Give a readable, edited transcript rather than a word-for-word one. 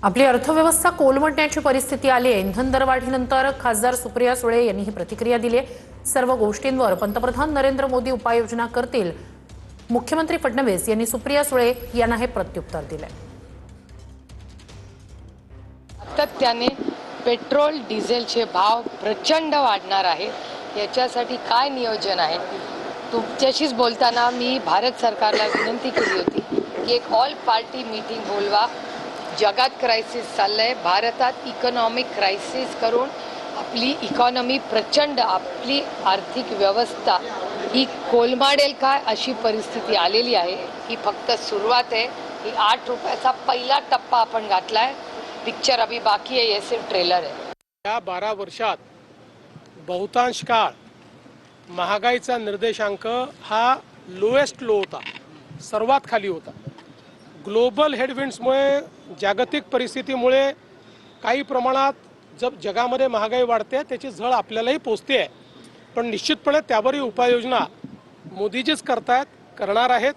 आपली अर्थव्यवस्था कोलमडण्याची परिस्थिती आली आहे। इंधन दरवाढीनंतर खासदार सुप्रिया सुळे यांनी ही प्रतिक्रिया दिली आहे। सर्व गोष्टींवर पंतप्रधान नरेंद्र मोदी उपाययोजना करतील। मुख्यमंत्री फडणवीस यांनी सुप्रिया सुळे यांना हे प्रत्युत्तर दिले। सातत्याने पेट्रोल डिझेलचे भाव प्रचंड वाढणार आहे, याच्यासाठी काय नियोजन आहे? तुमच्याशीच बोलताना मी भारत सरकारला विनंती केली होती की एक ऑल पार्टी मीटिंग बोलवा। जगात क्रायसिस चाललंय, भारतात इकॉनॉमिक क्रायसिस करून आपली इकॉनॉमी प्रचंड, आपली आर्थिक व्यवस्था ही कोलमाडेल काय अशी परिस्थिती आलेली आहे। ही फक्त सुरुवात आहे। ही 8 रुपयाचा पहिला टप्पा आपण गाठलाय। पिक्चर अभी बाकी है, ये सिर्फ ट्रेलर है। या 12 वर्षात बहुतांश काळ महागाईचा निर्देशांक हा लोएस्ट लो होता, सर्वात खाली होता। ग्लोबल हेडविंड्समुळे, जागतिक परिस्थितीमुळे काही प्रमाणात जगामध्ये महागाई वाढते, त्याची झळ आपल्यालाही पोचते आहे। पण निश्चितपणे त्यावरही उपाययोजना मोदीजीच करतायत, करणार आहेत।